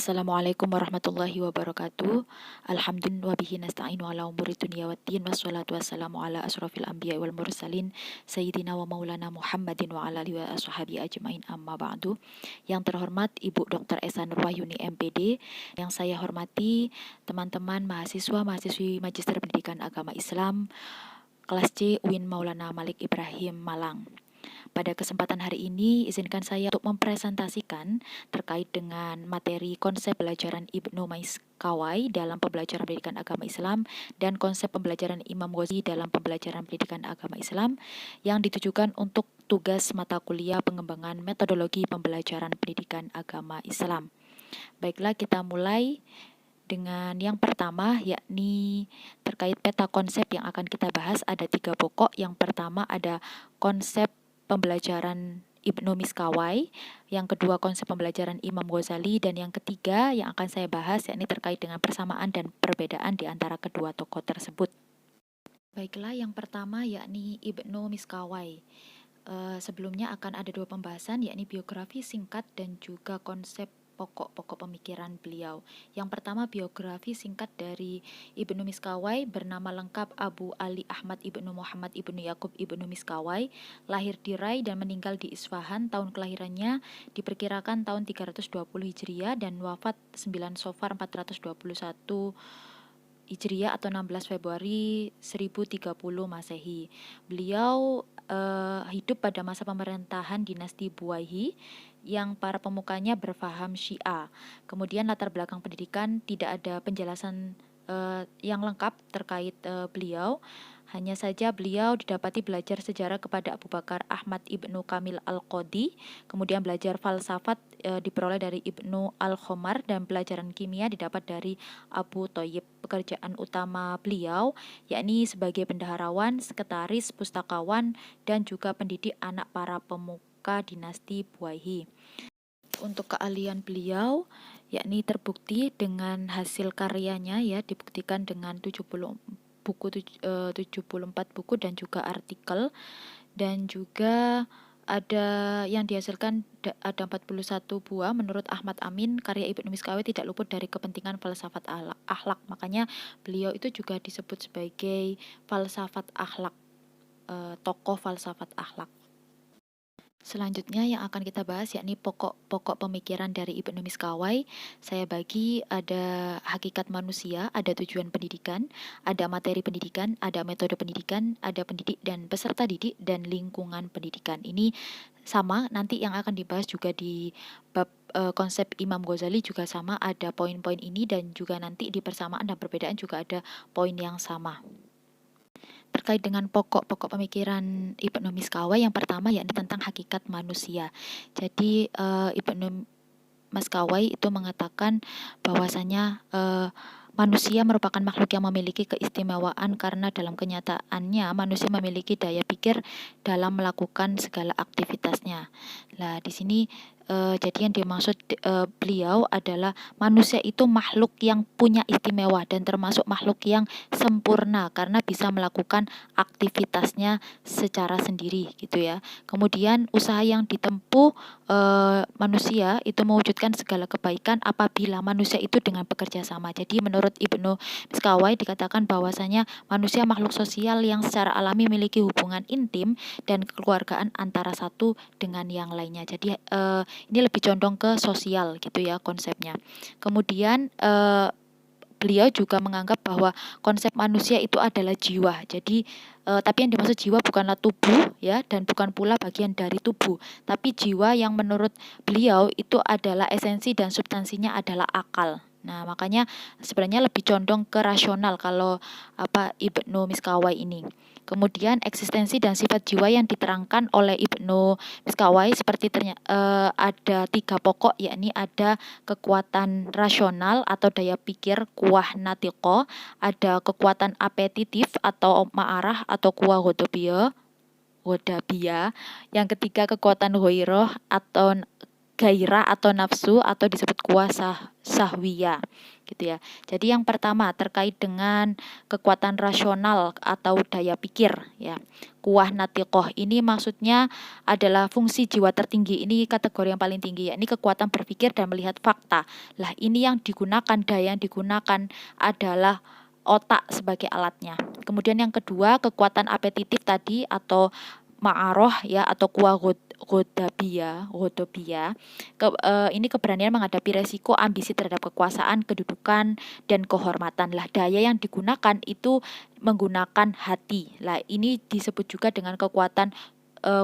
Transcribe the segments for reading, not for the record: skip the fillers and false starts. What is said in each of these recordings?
Assalamualaikum warahmatullahi wabarakatuh. Alhamdulillah wa bihi nasta'inu ala umuri dunya waddin wassalatu wassalamu ala asrofil anbiya wal mursalin sayyidina wa maulana Muhammadin wa ala alihi wa ashabi ajmain amma ba'du. Yang terhormat Ibu Dr. Esa Nurwahyuni MPD, yang saya hormati teman-teman mahasiswa-mahasiswi Magister Pendidikan Agama Islam kelas C UIN Maulana Malik Ibrahim Malang. Pada kesempatan hari ini, izinkan saya untuk mempresentasikan terkait dengan materi konsep pembelajaran Ibnu Miskawai dalam pembelajaran pendidikan agama Islam dan konsep pembelajaran Imam Ghazali dalam pembelajaran pendidikan agama Islam yang ditujukan untuk tugas mata kuliah pengembangan metodologi pembelajaran pendidikan agama Islam. Baiklah, kita mulai dengan yang pertama, yakni terkait peta konsep yang akan kita bahas. Ada 3 pokok. Yang pertama ada konsep pembelajaran Ibnu Miskawai, yang kedua konsep pembelajaran Imam Ghazali, dan yang ketiga yang akan saya bahas yakni terkait dengan persamaan dan perbedaan di antara kedua tokoh tersebut. Baiklah, yang pertama yakni Ibnu Miskawai. Sebelumnya akan ada 2 pembahasan, yakni biografi singkat dan juga konsep pokok-pokok pemikiran beliau. Yang pertama, biografi singkat dari Ibnu Miskawai, bernama lengkap Abu Ali Ahmad Ibnu Muhammad Ibnu Yakub Ibnu Miskawai, lahir di Rai dan meninggal di Isfahan. Tahun kelahirannya diperkirakan tahun 320 Hijriah dan wafat 9 Safar 421 Hijriah atau 16 Februari 1030 Masehi. Beliau hidup pada masa pemerintahan dinasti Buwaihi yang para pemukanya berfaham Syiah. Kemudian latar belakang pendidikan tidak ada penjelasan yang lengkap terkait beliau. Hanya saja beliau didapati belajar sejarah kepada Abu Bakar Ahmad Ibnu Kamil Al-Qadi, kemudian belajar falsafat diperoleh dari Ibnu Al-Khomar, dan pelajaran kimia didapat dari Abu Thayyib. Pekerjaan utama beliau yakni sebagai bendaharawan, sekretaris, pustakawan, dan juga pendidik anak para pemuka dinasti Buwaihi. Untuk keahlian beliau yakni terbukti dengan hasil karyanya, ya, dibuktikan dengan 74 buku dan juga artikel, dan juga ada yang dihasilkan ada 41 buah. Menurut Ahmad Amin, karya Ibnu Miskawai tidak luput dari kepentingan falsafat akhlak. Makanya beliau itu juga disebut sebagai falsafat akhlak, tokoh falsafat akhlak. Selanjutnya yang akan kita bahas yakni pokok-pokok pemikiran dari Ibnu Miskawai. Saya bagi ada hakikat manusia, ada tujuan pendidikan, ada materi pendidikan, ada metode pendidikan, ada pendidik dan peserta didik, dan lingkungan pendidikan. Ini sama nanti yang akan dibahas juga di bab konsep Imam Ghazali juga sama, ada poin-poin ini, dan juga nanti di persamaan dan perbedaan juga ada poin yang sama. Terkait dengan pokok-pokok pemikiran Ibnu Miskawai, yang pertama yakni tentang hakikat manusia. Jadi Ibnu Miskawai itu mengatakan bahwasanya manusia merupakan makhluk yang memiliki keistimewaan karena dalam kenyataannya manusia memiliki daya pikir dalam melakukan segala aktivitasnya. Nah, di sini jadi yang dimaksud beliau adalah manusia itu makhluk yang punya istimewa dan termasuk makhluk yang sempurna karena bisa melakukan aktivitasnya secara sendiri, gitu ya. Kemudian usaha yang ditempuh manusia itu mewujudkan segala kebaikan apabila manusia itu dengan bekerja sama. Jadi menurut Ibnu Miskawai dikatakan bahwasanya manusia makhluk sosial yang secara alami memiliki hubungan intim dan kekeluargaan antara satu dengan yang lainnya. Jadi ini lebih condong ke sosial, gitu ya konsepnya. Kemudian beliau juga menganggap bahwa konsep manusia itu adalah jiwa. Jadi tapi yang dimaksud jiwa bukanlah tubuh, ya, dan bukan pula bagian dari tubuh, tapi jiwa yang menurut beliau itu adalah esensi dan substansinya adalah akal. Nah, makanya sebenarnya lebih condong ke rasional kalau Ibnu Miskawai ini. Kemudian eksistensi dan sifat jiwa yang diterangkan oleh Ibnu Miskawai seperti ada 3 pokok, yakni ada kekuatan rasional atau daya pikir kuah natiko, ada kekuatan apetitif atau ma'arah atau kuah hodabia, yang ketiga kekuatan ghoiroh atau gairah atau nafsu atau disebut kuah sahwiyah gitu ya. Jadi yang pertama terkait dengan kekuatan rasional atau daya pikir ya. Kuah natiqoh ini maksudnya adalah fungsi jiwa tertinggi. Ini kategori yang paling tinggi ya. Ini kekuatan berpikir dan melihat fakta. Lah ini yang digunakan, daya yang digunakan adalah otak sebagai alatnya. Kemudian yang kedua kekuatan apetitif tadi atau ma'aroh ya atau kuah godabia. Ini keberanian menghadapi resiko, ambisi terhadap kekuasaan, kedudukan dan kehormatan. Lah daya yang digunakan itu menggunakan hati. Lah ini disebut juga dengan kekuatan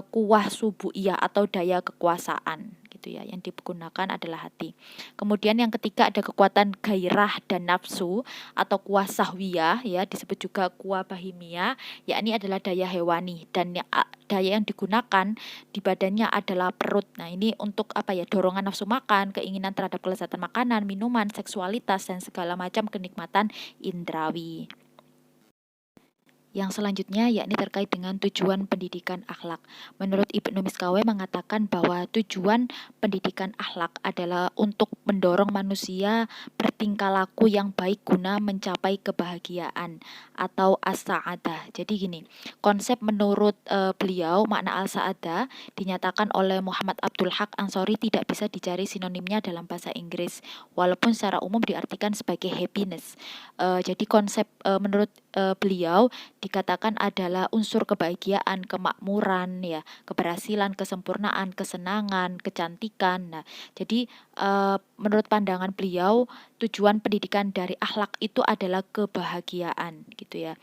kuah subu'iyah atau daya kekuasaan gitu ya. Yang digunakan adalah hati. Kemudian yang ketiga ada kekuatan gairah dan nafsu atau kuah sahwiyah ya, disebut juga kuah bahimia, yakni adalah daya hewani dan daya yang digunakan di badannya adalah perut. Nah, ini untuk apa ya? Dorongan nafsu makan, keinginan terhadap kelezatan makanan, minuman, seksualitas dan segala macam kenikmatan indrawi. Yang selanjutnya yakni terkait dengan tujuan pendidikan akhlak. Menurut Ibnu Miskawai mengatakan bahwa tujuan pendidikan akhlak adalah untuk mendorong manusia bertingkah laku yang baik guna mencapai kebahagiaan atau as-sa'adah. Jadi gini, konsep menurut beliau makna al-sa'adah dinyatakan oleh Muhammad Abdul Haq Ansori tidak bisa dicari sinonimnya dalam bahasa Inggris walaupun secara umum diartikan sebagai happiness. Jadi konsep menurut beliau dikatakan adalah unsur kebahagiaan, kemakmuran, ya, keberhasilan, kesempurnaan, kesenangan, kecantikan. Nah, jadi menurut pandangan beliau tujuan pendidikan dari akhlak itu adalah kebahagiaan, gitu ya.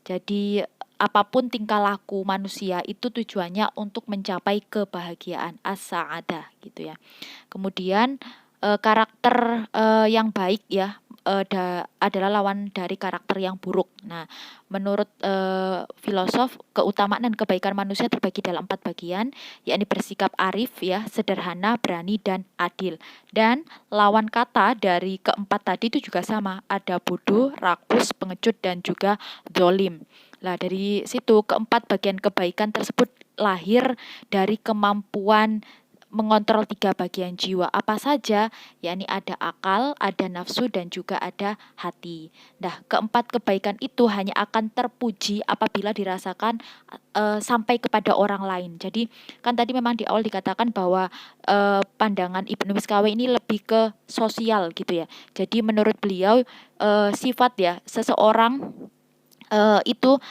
Jadi apapun tingkah laku manusia itu tujuannya untuk mencapai kebahagiaan, as-sa'adah, gitu ya. Kemudian karakter yang baik ya adalah lawan dari karakter yang buruk. Nah, menurut filosof, keutamaan dan kebaikan manusia terbagi dalam 4 bagian, yakni bersikap arif ya, sederhana, berani dan adil. Dan lawan kata dari keempat tadi itu juga sama, ada bodoh, rakus, pengecut dan juga zalim. Nah, dari situ keempat bagian kebaikan tersebut lahir dari kemampuan mengontrol 3 bagian jiwa apa saja, yakni ada akal, ada nafsu dan juga ada hati. Nah, keempat kebaikan itu hanya akan terpuji apabila dirasakan sampai kepada orang lain. Jadi kan tadi memang di awal dikatakan bahwa pandangan Ibnu Miskawai ini lebih ke sosial gitu ya. Jadi menurut beliau sifat ya seseorang itu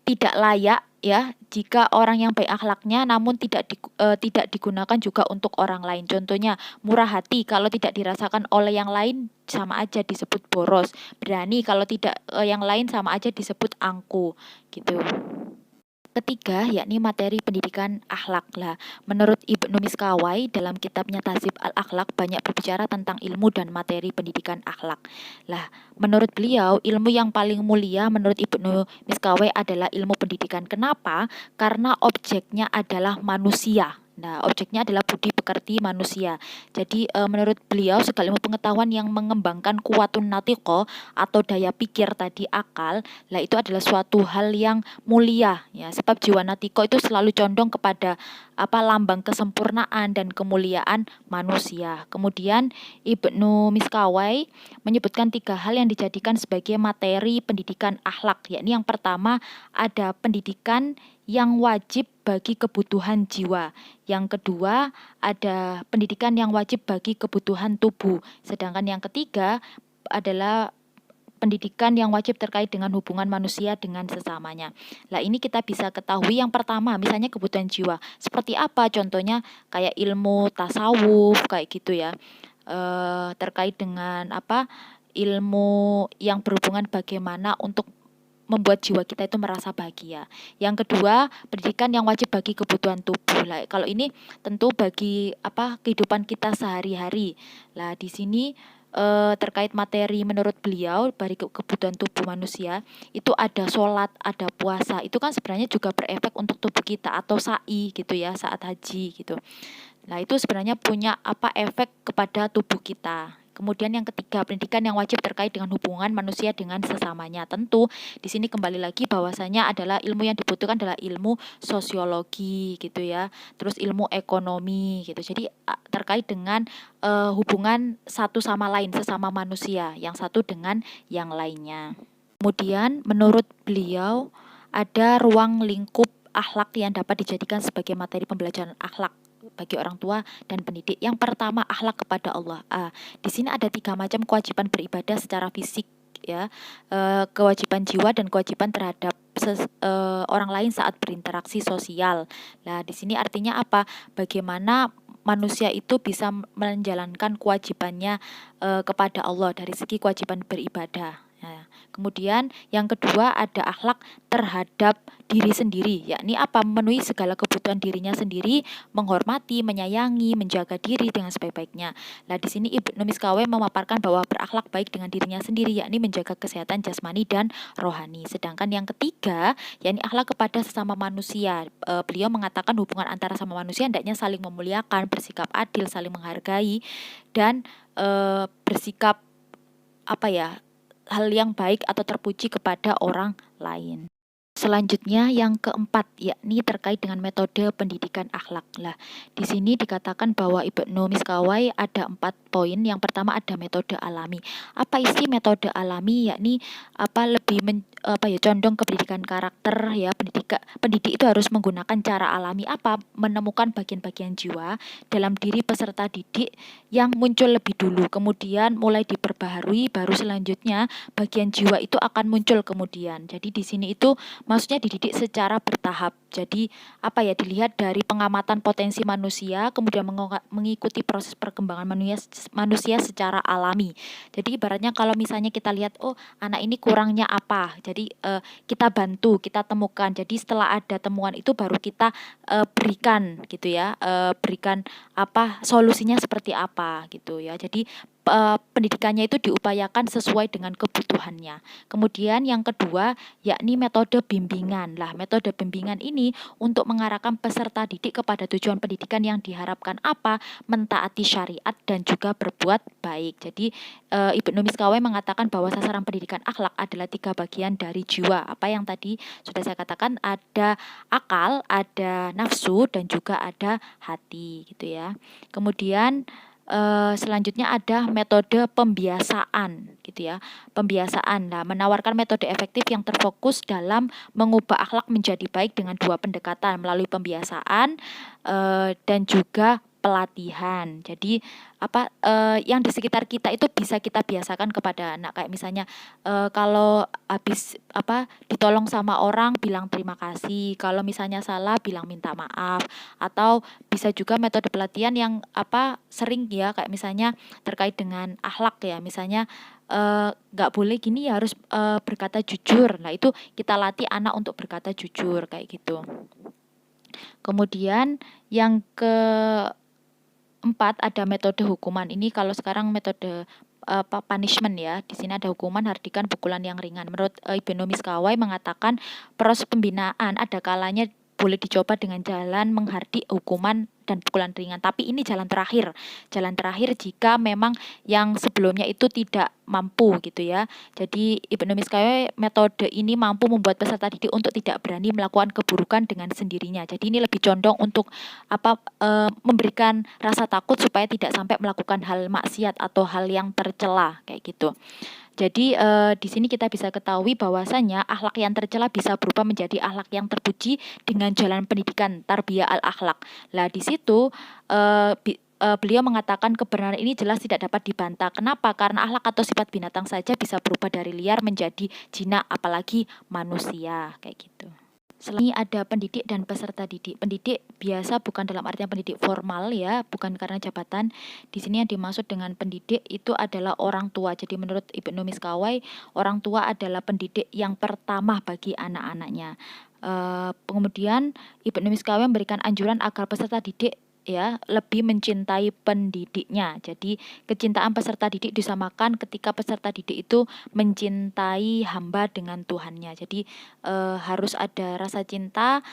tidak layak ya jika orang yang baik akhlaknya namun tidak digunakan juga untuk orang lain. Contohnya murah hati kalau tidak dirasakan oleh yang lain sama aja disebut boros. Berani kalau tidak yang lain sama aja disebut angku gitu. Ketiga, yakni materi pendidikan akhlak. Lah, menurut Ibnu Miskawai dalam kitabnya Tahzib al-Akhlak banyak berbicara tentang ilmu dan materi pendidikan akhlak. Lah, menurut beliau ilmu yang paling mulia menurut Ibnu Miskawai adalah ilmu pendidikan. Kenapa? Karena objeknya adalah manusia. Nah, objeknya adalah budi pekerti manusia. Jadi menurut beliau segala ilmu pengetahuan yang mengembangkan kuwatun natiqo atau daya pikir tadi akal, lah itu adalah suatu hal yang mulia ya. Sebab jiwa natiko itu selalu condong kepada lambang kesempurnaan dan kemuliaan manusia. Kemudian Ibnu Miskawai menyebutkan 3 hal yang dijadikan sebagai materi pendidikan akhlak, yakni yang pertama ada pendidikan yang wajib bagi kebutuhan jiwa. Yang kedua, ada pendidikan yang wajib bagi kebutuhan tubuh. Sedangkan yang ketiga adalah pendidikan yang wajib terkait dengan hubungan manusia dengan sesamanya. Lah ini kita bisa ketahui yang pertama, misalnya kebutuhan jiwa. Seperti apa? Contohnya kayak ilmu tasawuf kayak gitu ya. Terkait dengan ilmu yang berhubungan bagaimana untuk membuat jiwa kita itu merasa bahagia. Yang kedua, pendidikan yang wajib bagi kebutuhan tubuh. Lah, kalau ini tentu bagi kehidupan kita sehari-hari. Lah, di sini terkait materi menurut beliau bagi kebutuhan tubuh manusia itu ada sholat, ada puasa. Itu kan sebenarnya juga berefek untuk tubuh kita atau sa'i gitu ya saat haji gitu. Nah, itu sebenarnya punya efek kepada tubuh kita Kemudian yang ketiga, pendidikan yang wajib terkait dengan hubungan manusia dengan sesamanya. Tentu di sini kembali lagi bahwasanya adalah ilmu yang dibutuhkan adalah ilmu sosiologi gitu ya. Terus ilmu ekonomi gitu. Jadi terkait dengan hubungan satu sama lain, sesama manusia, yang satu dengan yang lainnya. Kemudian menurut beliau ada ruang lingkup akhlak yang dapat dijadikan sebagai materi pembelajaran akhlak bagi orang tua dan pendidik. Yang pertama, akhlak kepada Allah. Di sini ada 3 macam kewajiban beribadah secara fisik ya, kewajiban jiwa dan kewajiban terhadap orang lain saat berinteraksi sosial. Nah, di sini artinya apa? Bagaimana manusia itu bisa menjalankan kewajibannya kepada Allah dari segi kewajiban beribadah. Nah, kemudian yang kedua ada akhlak terhadap diri sendiri, yakni apa? Memenuhi segala kebutuhan dirinya sendiri, menghormati, menyayangi, menjaga diri dengan sebaik-baiknya. Nah, di sini Ibnu Miskaweh memaparkan bahwa berakhlak baik dengan dirinya sendiri, yakni menjaga kesehatan jasmani dan rohani. Sedangkan yang ketiga, yakni akhlak kepada sesama manusia. Beliau mengatakan hubungan antara sama manusia hendaknya saling memuliakan, bersikap adil, saling menghargai, dan bersikap apa ya, hal yang baik atau terpuji kepada orang lain. Selanjutnya yang keempat, yakni terkait dengan metode pendidikan akhlak. Lah, di sini dikatakan bahwa Ibnu Miskawai ada 4 poin. Yang pertama ada metode alami. Apa isi metode alami? Yakni lebih condong ke pendidikan karakter ya. Pendidik itu harus menggunakan cara alami menemukan bagian-bagian jiwa dalam diri peserta didik yang muncul lebih dulu. Kemudian mulai diperbaharui, baru selanjutnya bagian jiwa itu akan muncul kemudian. Jadi di sini itu maksudnya dididik secara bertahap. Jadi dilihat dari pengamatan potensi manusia, kemudian mengikuti proses perkembangan manusia secara alami. Jadi ibaratnya kalau misalnya kita lihat, anak ini kurangnya apa, jadi kita bantu, kita temukan. Jadi setelah ada temuan itu baru kita berikan gitu ya, berikan solusinya seperti apa gitu ya. Jadi pendidikannya itu diupayakan sesuai dengan kebutuhannya. Kemudian yang kedua yakni metode bimbingan. Lah, metode bimbingan ini untuk mengarahkan peserta didik kepada tujuan pendidikan yang diharapkan mentaati syariat dan juga berbuat baik. Jadi Ibnu Miskawai mengatakan bahwa sasaran pendidikan akhlak adalah 3 bagian dari jiwa. Apa yang tadi sudah saya katakan, ada akal, ada nafsu, dan juga ada hati gitu ya. Kemudian selanjutnya ada metode pembiasaan gitu ya. Pembiasaan. Nah, menawarkan metode efektif yang terfokus dalam mengubah akhlak menjadi baik dengan 2 pendekatan melalui pembiasaan dan juga pelatihan. Jadi yang di sekitar kita itu bisa kita biasakan kepada anak. Kayak misalnya kalau habis ditolong sama orang bilang terima kasih, kalau misalnya salah bilang minta maaf, atau bisa juga metode pelatihan yang sering ya, kayak misalnya terkait dengan akhlak ya, misalnya nggak boleh gini ya, harus berkata jujur. Nah, itu kita latih anak untuk berkata jujur kayak gitu. Kemudian yang keempat ada metode hukuman. Ini kalau sekarang metode punishment ya. Di sini ada hukuman, hardikan, pukulan yang ringan. Menurut Ibnu Miskawai mengatakan proses pembinaan ada kalanya boleh dicoba dengan jalan menghardik, hukuman, dan pukulan ringan. Tapi ini jalan terakhir. Jalan terakhir jika memang yang sebelumnya itu tidak mampu gitu ya. Jadi Ibnu Miskawai metode ini mampu membuat peserta didik untuk tidak berani melakukan keburukan dengan sendirinya. Jadi ini lebih condong untuk memberikan rasa takut supaya tidak sampai melakukan hal maksiat atau hal yang tercela kayak gitu. Jadi di sini kita bisa ketahui bahwasanya akhlak yang tercela bisa berubah menjadi akhlak yang terpuji dengan jalan pendidikan tarbiyah al-akhlak. Lah, di situ beliau mengatakan kebenaran ini jelas tidak dapat dibantah. Kenapa? Karena akhlak atau sifat binatang saja bisa berubah dari liar menjadi jinak, apalagi manusia kayak gitu. Selain ada pendidik dan peserta didik. Pendidik biasa bukan dalam artian pendidik formal ya, bukan karena jabatan. Di sini yang dimaksud dengan pendidik itu adalah orang tua. Jadi menurut Ibnu Miskawai, orang tua adalah pendidik yang pertama bagi anak-anaknya. Kemudian Ibnu Miskawai memberikan anjuran agar peserta didik ya lebih mencintai pendidiknya. Jadi kecintaan peserta didik disamakan ketika peserta didik itu mencintai hamba dengan Tuhannya. Jadi harus ada rasa cinta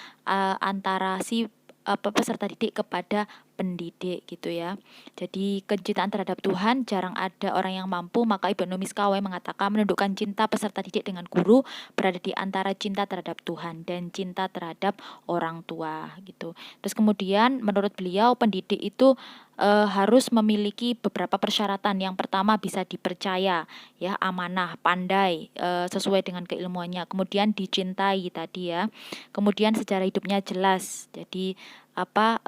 antara si peserta didik kepada pendidik gitu ya. Jadi kecintaan terhadap Tuhan jarang ada orang yang mampu, maka Ibnu Miskawai mengatakan menundukkan cinta peserta didik dengan guru berada di antara cinta terhadap Tuhan dan cinta terhadap orang tua gitu. Terus kemudian menurut beliau pendidik itu harus memiliki beberapa persyaratan. Yang pertama bisa dipercaya, ya, amanah, pandai, sesuai dengan keilmuannya. Kemudian dicintai tadi ya. Kemudian sejarah hidupnya jelas. Jadi apa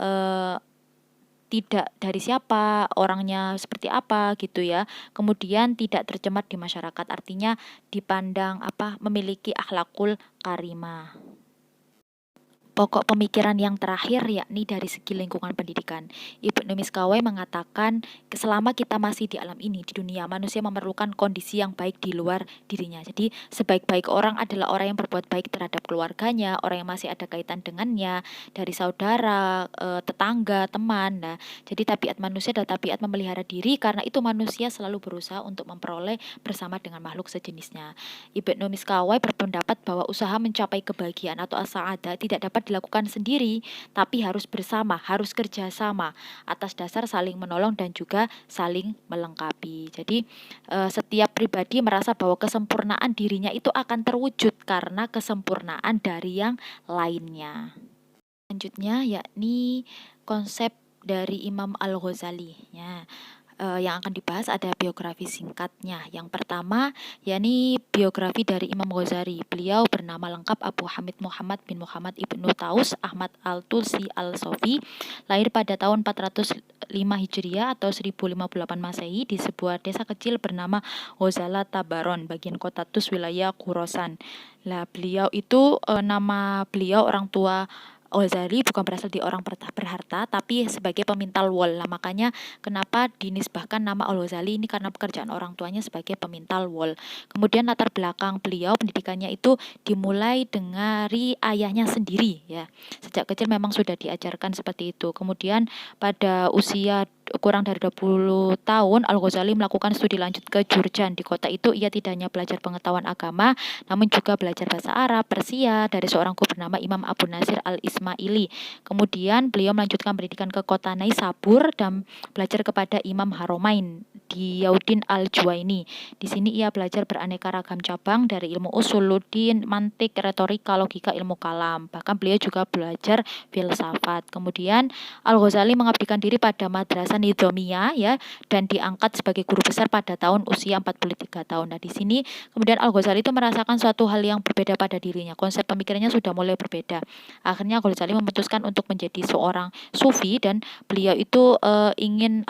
tidak dari siapa, orangnya seperti apa gitu ya. Kemudian tidak tercemar di masyarakat, artinya dipandang memiliki akhlakul karimah. Pokok pemikiran yang terakhir yakni dari segi lingkungan pendidikan. Ibnu Miskawai mengatakan, selama kita masih di alam ini, di dunia, manusia memerlukan kondisi yang baik di luar dirinya. Jadi sebaik-baik orang adalah orang yang berbuat baik terhadap keluarganya, orang yang masih ada kaitan dengannya, dari saudara, tetangga, teman. Nah, jadi tabiat manusia adalah tabiat memelihara diri, karena itu manusia selalu berusaha untuk memperoleh bersama dengan makhluk sejenisnya. Ibnu Miskawai berpendapat bahwa usaha mencapai kebahagiaan atau as-sa'adah tidak dapat dilakukan sendiri, tapi harus bersama, harus kerjasama atas dasar saling menolong dan juga saling melengkapi. Jadi setiap pribadi merasa bahwa kesempurnaan dirinya itu akan terwujud karena kesempurnaan dari yang lainnya. Selanjutnya yakni konsep dari Imam Al-Ghazali ya. Yang akan dibahas ada biografi singkatnya. Yang pertama, yakni biografi dari Imam Ghazali. Beliau bernama lengkap Abu Hamid Muhammad bin Muhammad Ibnu Taus Ahmad Al-Tulsi Al-Sofi, lahir pada tahun 405 Hijriah atau 1058 Masehi di sebuah desa kecil bernama Ghazala Tabaron, bagian kota Tus, wilayah Khurasan. Lah, beliau itu nama beliau orang tua Ghazali bukan berasal di orang berharta, tapi sebagai pemintal wol. Nah, makanya kenapa dinisbahkan nama Al-Ghazali ini, karena pekerjaan orang tuanya sebagai pemintal wol. Kemudian latar belakang beliau pendidikannya itu dimulai dari ayahnya sendiri ya. Sejak kecil memang sudah diajarkan seperti itu. Kemudian pada usia kurang dari 20 tahun, Al-Ghazali melakukan studi lanjut ke Jurjan. Di kota itu ia tidak hanya belajar pengetahuan agama, namun juga belajar bahasa Arab, Persia dari seorang guru bernama Imam Abu Nasir Al-Ismaili. Kemudian beliau melanjutkan pendidikan ke kota Naisabur dan belajar kepada Imam Haromain Diyauddin Al-Juwaini. Di sini ia belajar beraneka ragam cabang dari ilmu usuluddin, mantik, retorika, logika, ilmu kalam. Bahkan beliau juga belajar filsafat. Kemudian Al-Ghazali mengabdikan diri pada madrasah Nidhamiyah ya, dan diangkat sebagai guru besar pada tahun usia 43 tahun. Nah, di sini kemudian Al-Ghazali itu merasakan suatu hal yang berbeda pada dirinya. Konsep pemikirannya sudah mulai berbeda. Akhirnya Al-Ghazali memutuskan untuk menjadi seorang sufi, dan beliau itu ingin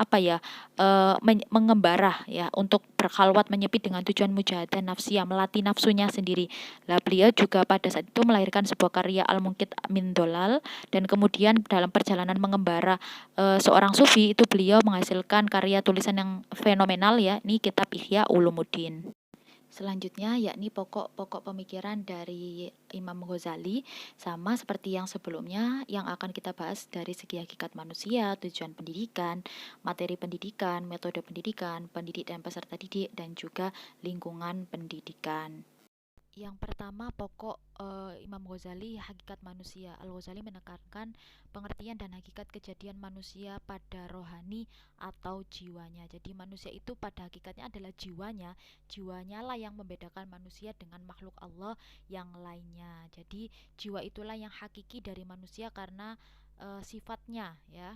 mengembara ya, untuk berkhalwat menyepi dengan tujuan mujahadah nafsiyah, melatih nafsunya sendiri. Lah, beliau juga pada saat itu melahirkan sebuah karya Al-Munqidh min Dhalal, dan kemudian dalam perjalanan mengembara seorang sufi itu beliau menghasilkan karya tulisan yang fenomenal ya, ini kitab Ihya Ulumuddin. Selanjutnya yakni pokok-pokok pemikiran dari Imam Ghazali, sama seperti yang sebelumnya, yang akan kita bahas dari segi hakikat manusia, tujuan pendidikan, materi pendidikan, metode pendidikan, pendidik dan peserta didik, dan juga lingkungan pendidikan. Yang pertama, pokok Imam Ghazali, hakikat manusia. Al-Ghazali menekankan pengertian dan hakikat kejadian manusia pada rohani atau jiwanya. Jadi manusia itu pada hakikatnya adalah jiwanya. Jiwanya lah yang membedakan manusia dengan makhluk Allah yang lainnya. Jadi jiwa itulah yang hakiki dari manusia karena sifatnya ya.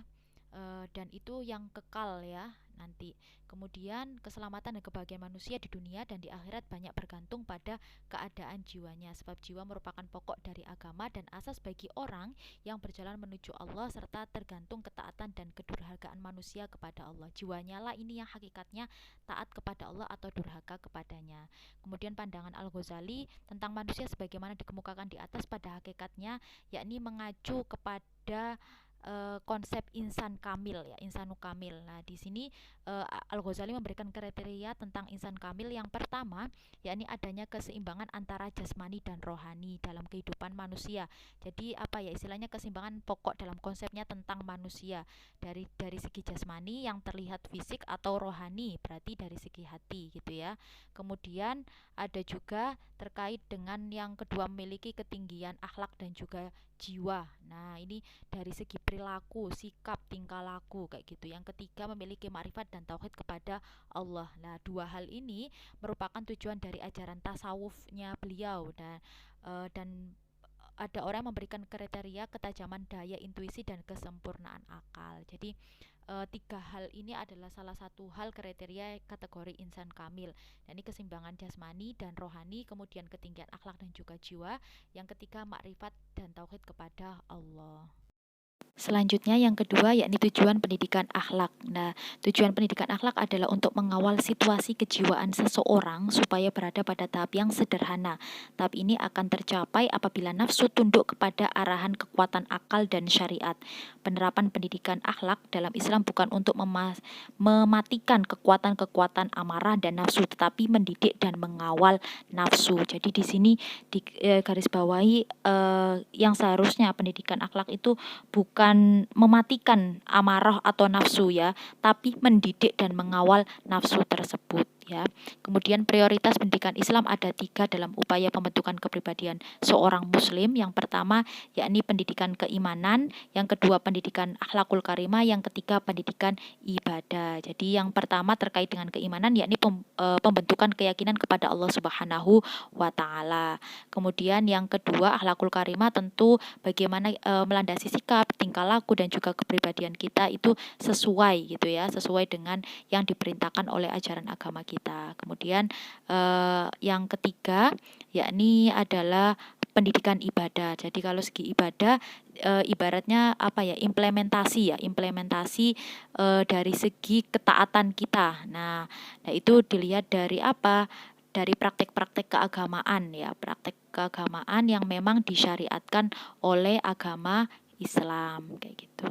Dan itu yang kekal ya nanti. Kemudian keselamatan dan kebahagiaan manusia di dunia dan di akhirat banyak bergantung pada keadaan jiwanya, sebab jiwa merupakan pokok dari agama dan asas bagi orang yang berjalan menuju Allah, serta tergantung ketaatan dan kedurhakaan manusia kepada Allah. Jiwanya lah ini yang hakikatnya taat kepada Allah atau durhaka kepadanya. Kemudian pandangan Al-Ghazali tentang manusia sebagaimana dikemukakan di atas pada hakikatnya, yakni mengacu kepada konsep insan kamil ya, insanu kamil. Nah, di sini Al-Ghazali memberikan kriteria tentang insan kamil. Yang pertama, yakni adanya keseimbangan antara jasmani dan rohani dalam kehidupan manusia. Jadi istilahnya keseimbangan pokok dalam konsepnya tentang manusia, dari segi jasmani yang terlihat fisik, atau rohani berarti dari segi hati gitu ya. Kemudian ada juga terkait dengan yang kedua, memiliki ketinggian akhlak dan juga jiwa. Nah, ini dari segi perilaku, sikap, tingkah laku kayak gitu. Yang ketiga memiliki makrifat dan tauhid kepada Allah. Nah, dua hal ini merupakan tujuan dari ajaran tasawufnya beliau. Dan ada orang yang memberikan kriteria ketajaman daya intuisi dan kesempurnaan akal. Jadi tiga hal ini adalah salah satu hal kriteria kategori insan kamil. Dan ini keseimbangan jasmani dan rohani, kemudian ketinggian akhlak dan juga jiwa. Yang ketiga makrifat dan tauhid kepada Allah. Selanjutnya yang kedua yakni tujuan pendidikan akhlak. Nah, tujuan pendidikan akhlak adalah untuk mengawal situasi kejiwaan seseorang supaya berada pada tahap yang sederhana. Tahap ini akan tercapai apabila nafsu tunduk kepada arahan kekuatan akal dan syariat. Penerapan pendidikan akhlak dalam Islam bukan untuk mematikan kekuatan-kekuatan amarah dan nafsu, tetapi mendidik dan mengawal nafsu. Jadi di sini di garis bawahi yang seharusnya pendidikan akhlak itu bukan mematikan amarah atau nafsu ya, tapi mendidik dan mengawal nafsu tersebut ya. Kemudian prioritas pendidikan Islam ada 3 dalam upaya pembentukan kepribadian seorang muslim. Yang pertama yakni pendidikan keimanan, yang kedua pendidikan akhlakul karimah, yang ketiga pendidikan ibadah. Jadi yang pertama terkait dengan keimanan yakni pembentukan keyakinan kepada Allah Subhanahu wa taala. Kemudian yang kedua akhlakul karimah tentu bagaimana melandasi sikap, tingkah laku dan juga kepribadian kita itu sesuai gitu ya, sesuai dengan yang diperintahkan oleh ajaran agama kita. Kemudian yang ketiga yakni adalah pendidikan ibadah. Jadi kalau segi ibadah ibaratnya apa ya, implementasi dari segi ketaatan kita. Nah itu dilihat dari apa? Dari praktek-praktek keagamaan ya, praktek keagamaan yang memang disyariatkan oleh agama Islam kayak gitu.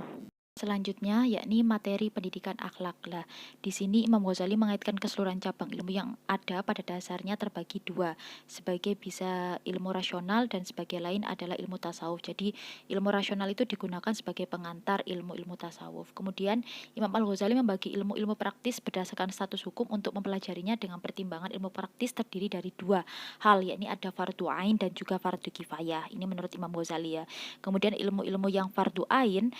Selanjutnya yakni materi pendidikan akhlak. Lah, di sini Imam Ghazali mengaitkan keseluruhan cabang ilmu yang ada pada dasarnya terbagi 2, sebagai bisa ilmu rasional dan sebagai lain adalah ilmu tasawuf. Jadi ilmu rasional itu digunakan sebagai pengantar ilmu-ilmu tasawuf. Kemudian Imam Al-Ghazali membagi ilmu-ilmu praktis berdasarkan status hukum untuk mempelajarinya dengan pertimbangan ilmu praktis terdiri dari 2 hal, yakni ada fardu ain dan juga fardu kifayah. Ini menurut Imam Ghazali ya. Kemudian ilmu-ilmu yang fardu ain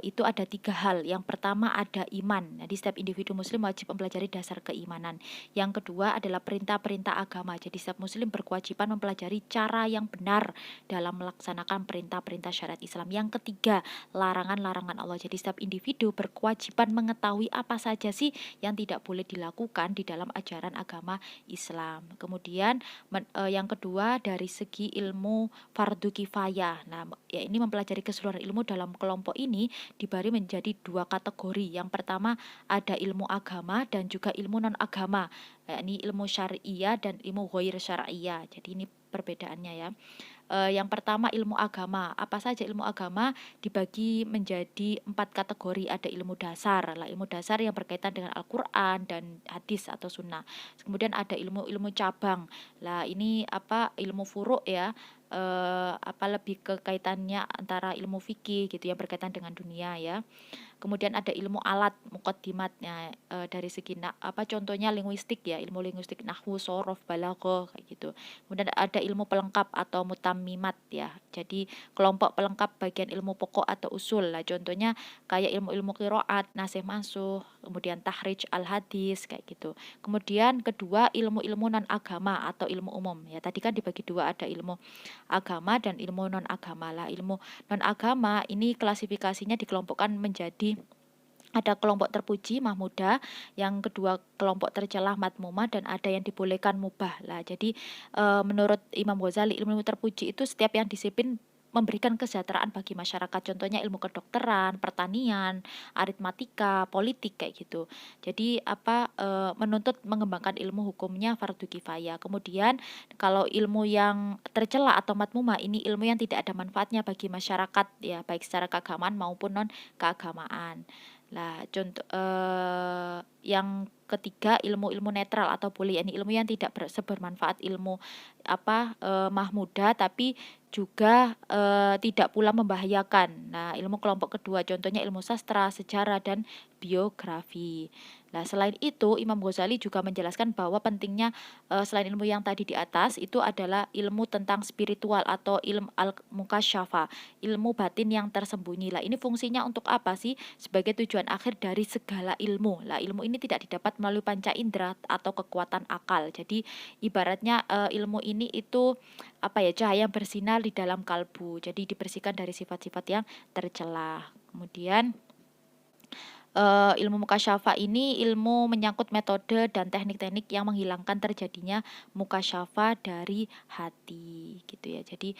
itu ada 3 hal. Yang pertama ada iman. Jadi setiap individu muslim wajib mempelajari dasar keimanan. Yang kedua adalah perintah-perintah agama. Jadi setiap muslim berkewajiban mempelajari cara yang benar dalam melaksanakan perintah-perintah syariat Islam. Yang ketiga, larangan-larangan Allah. Jadi setiap individu berkewajiban mengetahui apa saja sih yang tidak boleh dilakukan di dalam ajaran agama Islam. Kemudian yang kedua dari segi ilmu fardu kifayah. Nah, ya ini mempelajari keseluruhan ilmu dalam kelompok ini dibagi menjadi 2 kategori. Yang pertama ada ilmu agama dan juga ilmu non agama, yakni ilmu syariah dan ilmu ghair syariah. Jadi ini perbedaannya ya. Yang pertama ilmu agama. Apa saja ilmu agama? Dibagi menjadi 4 kategori. Ada ilmu dasar. Lah, ilmu dasar yang berkaitan dengan Al-Qur'an dan hadis atau sunnah. Kemudian ada ilmu-ilmu cabang. Lah, ini apa? Ilmu furu' ya. Lebih ke kaitannya antara ilmu fikih gitu ya, berkaitan dengan dunia ya. Kemudian ada ilmu alat muqaddimatnya dari segi contohnya linguistik ya, ilmu linguistik nahwu, sorof, balaghah kayak gitu. Kemudian ada ilmu pelengkap atau mutammimat ya. Jadi kelompok pelengkap bagian ilmu pokok atau usul lah. Contohnya kayak ilmu-ilmu qiraat, nasih mansuh, kemudian tahrij al-hadis kayak gitu. Kemudian kedua ilmu-ilmu non agama atau ilmu umum. Ya tadi kan dibagi 2, ada ilmu agama dan ilmu non agama. Lah, ilmu non agama ini klasifikasinya dikelompokkan menjadi ada kelompok terpuji mahmudah, yang kedua kelompok tercelah madmumah, dan ada yang dibolehkan mubah. Lah, jadi menurut Imam Ghazali ilmu terpuji itu setiap yang disiplin memberikan kesejahteraan bagi masyarakat. Contohnya ilmu kedokteran, pertanian, aritmatika, politik kayak gitu. Jadi menuntut mengembangkan ilmu hukumnya fardu kifayah. Kemudian kalau ilmu yang tercela atau madmumah ini ilmu yang tidak ada manfaatnya bagi masyarakat ya, baik secara keagamaan maupun non keagamaan. Lah, contoh yang ketiga ilmu-ilmu netral atau boleh, ini ilmu yang tidak bermanfaat, ilmu mahmudah tapi juga tidak pula membahayakan. Nah, ilmu kelompok kedua contohnya ilmu sastra, sejarah, dan biografi. Nah, selain itu Imam Ghazali juga menjelaskan bahwa pentingnya selain ilmu yang tadi di atas itu adalah ilmu tentang spiritual atau ilmu al-mukasyafa, ilmu batin yang tersembunyi. Lah, ini fungsinya untuk apa sih? Sebagai tujuan akhir dari segala ilmu. Lah, ilmu ini tidak didapat melalui panca indera atau kekuatan akal. Jadi ibaratnya ilmu ini itu apa ya, cahaya yang bersinar di dalam kalbu. Jadi dibersihkan dari sifat-sifat yang tercela. Kemudian ilmu mukasyafa ini ilmu menyangkut metode dan teknik-teknik yang menghilangkan terjadinya mukasyafa dari hati gitu ya. Jadi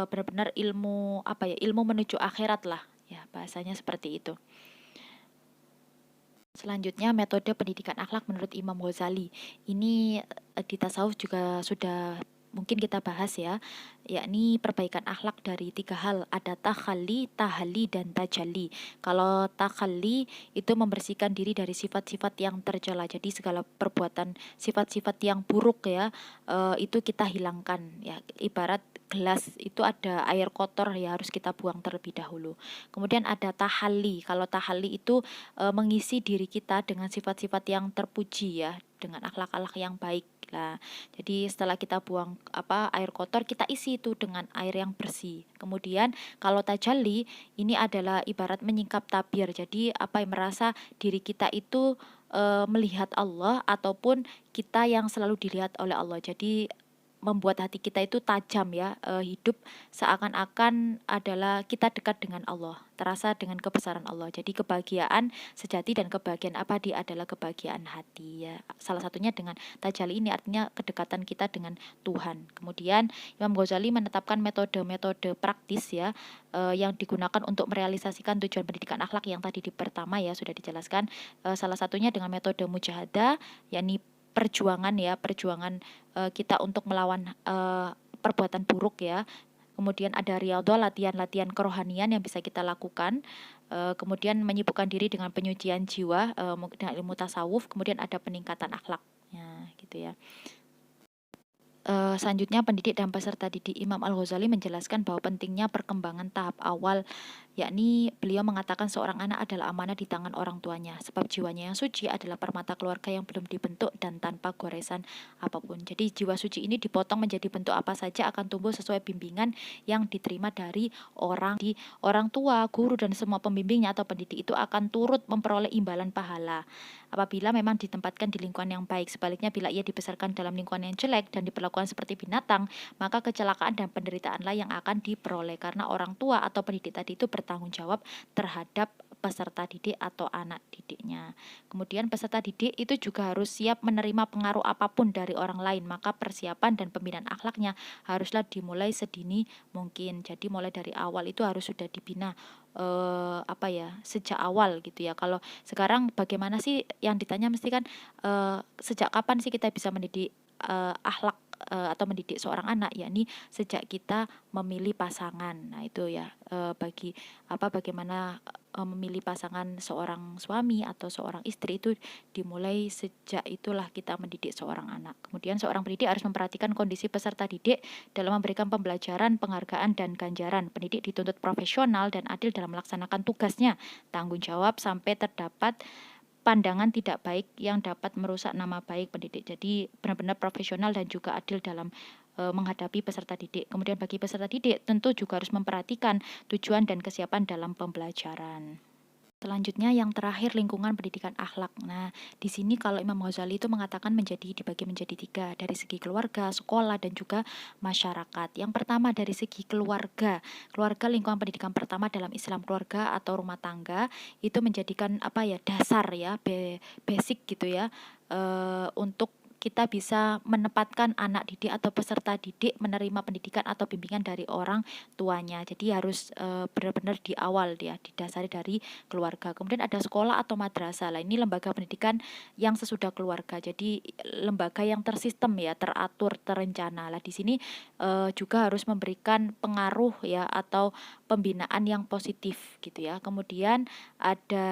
benar-benar ilmu apa ya, ilmu menuju akhirat lah ya, bahasanya seperti itu. Selanjutnya metode pendidikan akhlak menurut Imam Ghazali. Ini di tasawuf juga sudah mungkin kita bahas ya, yakni perbaikan akhlak dari 3 hal, ada takhalli, tahalli, dan tajalli. Kalau takhalli itu membersihkan diri dari sifat-sifat yang tercela, jadi segala perbuatan sifat-sifat yang buruk ya, itu kita hilangkan ya, ibarat gelas itu ada air kotor ya, harus kita buang terlebih dahulu. Kemudian ada tahalli, kalau tahalli itu mengisi diri kita dengan sifat-sifat yang terpuji ya, dengan akhlak-akhlak yang baik. Nah, jadi setelah kita buang air kotor, kita isi itu dengan air yang bersih. Kemudian kalau tajalli ini adalah ibarat menyingkap tabir. Jadi apa yang merasa diri kita itu melihat Allah ataupun kita yang selalu dilihat oleh Allah. Jadi membuat hati kita itu tajam ya, hidup seakan-akan adalah kita dekat dengan Allah, terasa dengan kebesaran Allah. Jadi kebahagiaan sejati dan kebahagiaan abadi adalah kebahagiaan hati ya. Salah satunya dengan tajalli ini artinya kedekatan kita dengan Tuhan. Kemudian Imam Ghazali menetapkan metode-metode praktis ya, yang digunakan untuk merealisasikan tujuan pendidikan akhlak yang tadi di pertama ya sudah dijelaskan. Salah satunya dengan metode mujahadah, yakni perjuangan ya, perjuangan kita untuk melawan perbuatan buruk ya. Kemudian ada riyadhah, latihan-latihan kerohanian yang bisa kita lakukan. Kemudian menyibukkan diri dengan penyucian jiwa dengan ilmu tasawuf. Kemudian ada peningkatan akhlaknya gitu ya. Selanjutnya pendidik dan peserta didik. Imam Al-Ghazali menjelaskan bahwa pentingnya perkembangan tahap awal, yakni beliau mengatakan seorang anak adalah amanah di tangan orang tuanya, sebab jiwanya yang suci adalah permata keluarga yang belum dibentuk dan tanpa goresan apapun. Jadi jiwa suci ini dipotong menjadi bentuk apa saja akan tumbuh sesuai bimbingan yang diterima dari orang tua, guru, dan semua pembimbingnya atau pendidik itu akan turut memperoleh imbalan pahala apabila memang ditempatkan di lingkungan yang baik. Sebaliknya bila ia dibesarkan dalam lingkungan yang jelek dan diperlakukan seperti binatang, maka kecelakaan dan penderitaanlah yang akan diperoleh, karena orang tua atau pendidik tadi itu bertanggung jawab terhadap peserta didik atau anak didiknya. Kemudian peserta didik itu juga harus siap menerima pengaruh apapun dari orang lain, maka persiapan dan pembinaan akhlaknya haruslah dimulai sedini mungkin. Jadi mulai dari awal itu harus sudah dibina sejak awal gitu ya. Kalau sekarang bagaimana sih yang ditanya mesti kan sejak kapan sih kita bisa mendidik akhlak atau mendidik seorang anak, yakni sejak kita memilih pasangan. Nah itu ya, bagaimana memilih pasangan seorang suami atau seorang istri itu dimulai sejak itulah kita mendidik seorang anak. Kemudian seorang pendidik harus memperhatikan kondisi peserta didik dalam memberikan pembelajaran, penghargaan, dan ganjaran. Pendidik dituntut profesional dan adil dalam melaksanakan tugasnya, tanggung jawab sampai terdapat pandangan tidak baik yang dapat merusak nama baik pendidik. Jadi benar-benar profesional dan juga adil dalam menghadapi peserta didik. Kemudian bagi peserta didik tentu juga harus memperhatikan tujuan dan kesiapan dalam pembelajaran. Selanjutnya yang terakhir lingkungan pendidikan akhlak. Nah, di sini kalau Imam Ghazali itu mengatakan dibagi menjadi 3 dari segi keluarga, sekolah, dan juga masyarakat. Yang pertama dari segi keluarga. Keluarga lingkungan pendidikan pertama dalam Islam, keluarga atau rumah tangga itu menjadikan dasar ya, basic gitu ya, untuk kita bisa menempatkan anak didik atau peserta didik menerima pendidikan atau bimbingan dari orang tuanya. Jadi harus benar-benar di awal dia didasari dari keluarga. Kemudian ada sekolah atau madrasah. Lah ini lembaga pendidikan yang sesudah keluarga. Jadi lembaga yang tersistem ya, teratur, terencana. Lah di sini juga harus memberikan pengaruh ya atau pembinaan yang positif gitu ya. Kemudian ada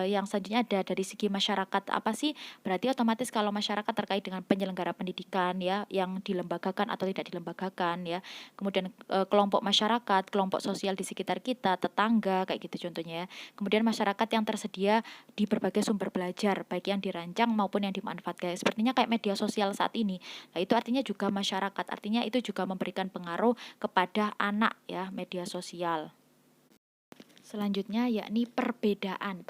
Yang selanjutnya ada dari segi masyarakat apa sih? Berarti otomatis kalau masyarakat terkait dengan penyelenggara pendidikan ya, yang dilembagakan atau tidak dilembagakan ya. Kemudian kelompok masyarakat, kelompok sosial di sekitar kita, tetangga kayak gitu contohnya ya. Kemudian masyarakat yang tersedia di berbagai sumber belajar, baik yang dirancang maupun yang dimanfaatkan. Sepertinya kayak media sosial saat ini. Nah, itu artinya juga masyarakat. Artinya itu juga memberikan pengaruh kepada anak ya, media sosial. Selanjutnya yakni persamaan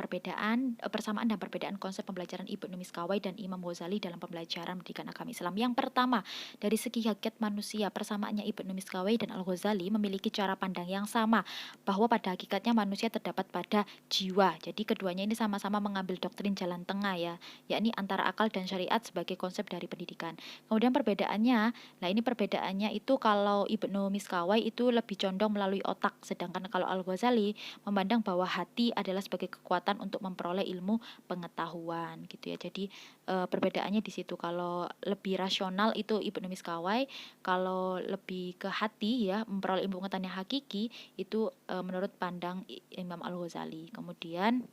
dan perbedaan konsep pembelajaran Ibnu Miskawai dan Imam Ghazali dalam pembelajaran pendidikan agama Islam. Yang pertama, dari segi hakikat manusia, persamaannya Ibnu Miskawai dan Al-Ghazali memiliki cara pandang yang sama, bahwa pada hakikatnya manusia terdapat pada jiwa. Jadi keduanya ini sama-sama mengambil doktrin jalan tengah ya, yakni antara akal dan syariat sebagai konsep dari pendidikan. Kemudian perbedaannya, nah ini perbedaannya itu kalau Ibnu Miskawai itu lebih condong melalui otak, sedangkan kalau Al-Ghazali memandang bahwa hati adalah sebagai kekuatan untuk memperoleh ilmu pengetahuan gitu ya. Jadi perbedaannya di situ. Kalau lebih rasional itu Ibnu Miskawai, kalau lebih ke hati ya memperoleh ilmu pengetahuan yang hakiki itu menurut pandang Imam Al-Ghazali. Kemudian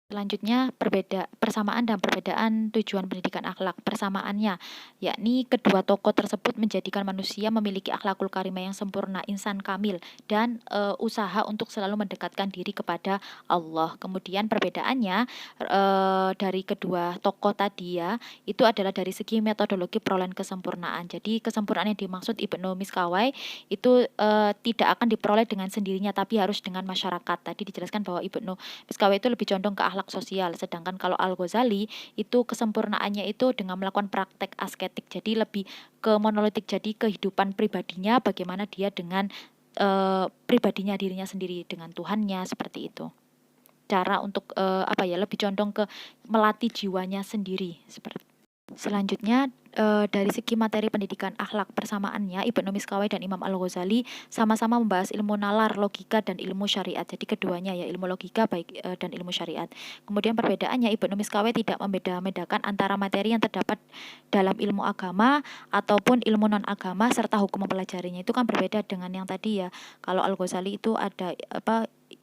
selanjutnya persamaan dan perbedaan tujuan pendidikan akhlak. Persamaannya yakni kedua tokoh tersebut menjadikan manusia memiliki akhlakul karimah yang sempurna, insan kamil dan usaha untuk selalu mendekatkan diri kepada Allah. Kemudian perbedaannya dari kedua tokoh tadi ya, itu adalah dari segi metodologi perolehan kesempurnaan. Jadi kesempurnaan yang dimaksud Ibnu Miskawai itu tidak akan diperoleh dengan sendirinya tapi harus dengan masyarakat. Tadi dijelaskan bahwa Ibnu Miskawai itu lebih condong ke akhlak sosial, sedangkan kalau Al-Ghazali itu kesempurnaannya itu dengan melakukan praktek asketik, jadi lebih ke monolitik, jadi kehidupan pribadinya bagaimana dia dengan pribadinya dirinya sendiri dengan Tuhannya seperti itu. Cara untuk lebih condong ke melatih jiwanya sendiri seperti. Selanjutnya dari segi materi pendidikan akhlak persamaannya Ibnu Miskawai dan Imam Al-Ghazali sama-sama membahas ilmu nalar, logika dan ilmu syariat. Jadi keduanya ya ilmu logika baik dan ilmu syariat. Kemudian perbedaannya Ibnu Miskawai tidak membeda-bedakan antara materi yang terdapat dalam ilmu agama ataupun ilmu non agama serta hukum mempelajarinya. Itu kan berbeda dengan yang tadi ya. Kalau Al-Ghazali itu ada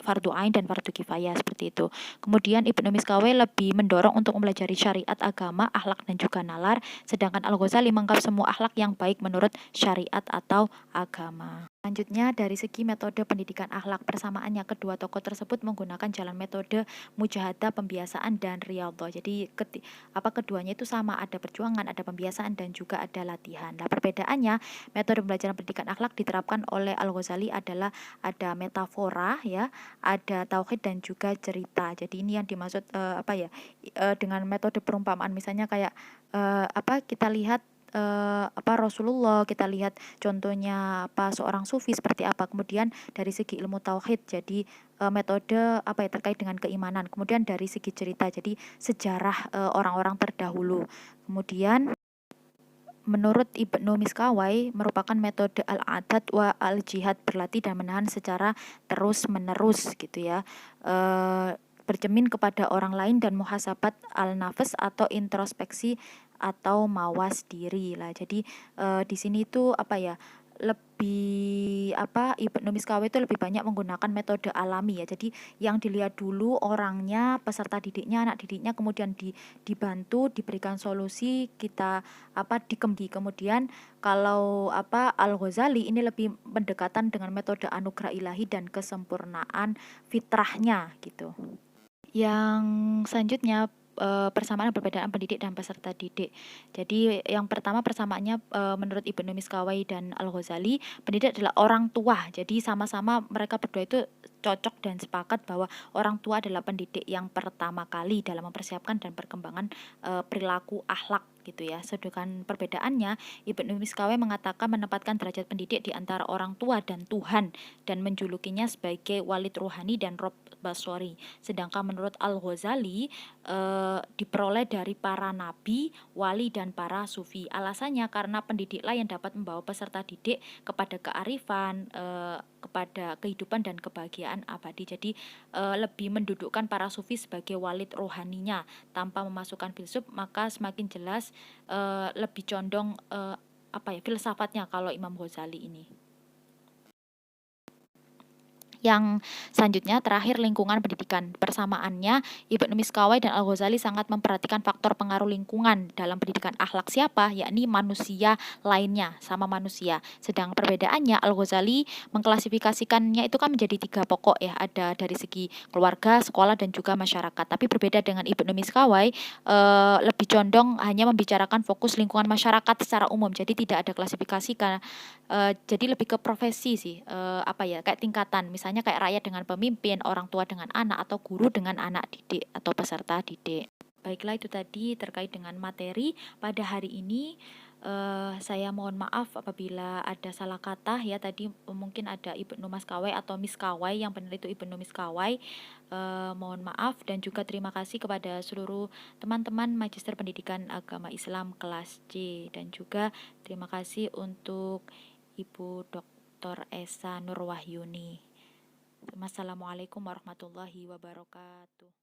fardu ain dan fardu kifayah seperti itu. Kemudian Ibnu Miskawai lebih mendorong untuk mempelajari syariat agama, akhlak dan juga nalar, sedangkan Al-Ghazali menganggap semua akhlak yang baik menurut syariat atau agama. Selanjutnya dari segi metode pendidikan akhlak, persamaannya kedua tokoh tersebut menggunakan jalan metode mujahadah, pembiasaan dan riyadhah. Jadi keduanya itu sama, ada perjuangan, ada pembiasaan dan juga ada latihan. Nah, perbedaannya metode pembelajaran pendidikan akhlak diterapkan oleh Al-Ghazali adalah ada metafora ya, ada tauhid dan juga cerita. Jadi ini yang dimaksud dengan metode perumpamaan, misalnya kayak kita lihat Rasulullah, kita lihat contohnya seorang sufi seperti apa. Kemudian dari segi ilmu tauhid, jadi metode terkait dengan keimanan. Kemudian dari segi cerita, jadi sejarah orang-orang terdahulu. Kemudian menurut Ibnu Miskawai merupakan metode al-adad wa al-jihad, berlatih dan menahan secara terus-menerus gitu ya. Bercermin kepada orang lain dan muhasabat al-nafs atau introspeksi atau mawas diri lah. Jadi di sini itu lebih Ibnu Miskawai itu lebih banyak menggunakan metode alami ya. Jadi yang dilihat dulu orangnya, peserta didiknya, anak didiknya, kemudian dibantu, diberikan solusi, kita kemudian kalau Al-Ghazali ini lebih pendekatan dengan metode anugerah ilahi dan kesempurnaan fitrahnya gitu. Yang selanjutnya persamaan perbedaan pendidik dan peserta didik. Jadi yang pertama persamaannya menurut Ibnu Miskawai dan Al-Ghazali, pendidik adalah orang tua. Jadi sama-sama mereka berdua itu cocok dan sepakat bahwa orang tua adalah pendidik yang pertama kali dalam mempersiapkan dan perkembangan perilaku akhlak gitu ya. Sedangkan perbedaannya Ibnu Miskawai mengatakan menempatkan derajat pendidik di antara orang tua dan Tuhan dan menjulukinya sebagai walid ruhani dan rob basori. Sedangkan menurut Al-Ghazali diperoleh dari para nabi, wali dan para sufi. Alasannya karena pendidiklah yang dapat membawa peserta didik kepada kearifan, kepada kehidupan dan kebahagiaan abadi. Jadi lebih mendudukkan para sufi sebagai walid rohaninya tanpa memasukkan filsuf, maka semakin jelas lebih condong filsafatnya kalau Imam Ghazali ini. Yang selanjutnya terakhir lingkungan pendidikan. Persamaannya, Ibnu Miskawai dan Al-Ghazali sangat memperhatikan faktor pengaruh lingkungan dalam pendidikan akhlak siapa, yakni manusia lainnya sama manusia. Sedang perbedaannya Al-Ghazali mengklasifikasikannya itu kan menjadi 3 pokok ya, ada dari segi keluarga, sekolah dan juga masyarakat. Tapi berbeda dengan Ibnu Miskawai, lebih condong hanya membicarakan fokus lingkungan masyarakat secara umum. Jadi tidak ada klasifikasi karena jadi lebih ke profesi sih, apa ya, kayak tingkatan, misalnya kayak rakyat dengan pemimpin, orang tua dengan anak, atau guru dengan anak didik atau peserta didik. Baiklah, itu tadi terkait dengan materi pada hari ini. Saya mohon maaf apabila ada salah kata ya, tadi mungkin ada Ibnu Maskawai atau Miskawai, yang benar itu Ibnu Miskawai. Mohon maaf dan juga terima kasih kepada seluruh teman-teman Magister Pendidikan Agama Islam kelas C, dan juga terima kasih untuk Ibu Dr. Esa Nurwahyuni. Wassalamualaikum warahmatullahi wabarakatuh.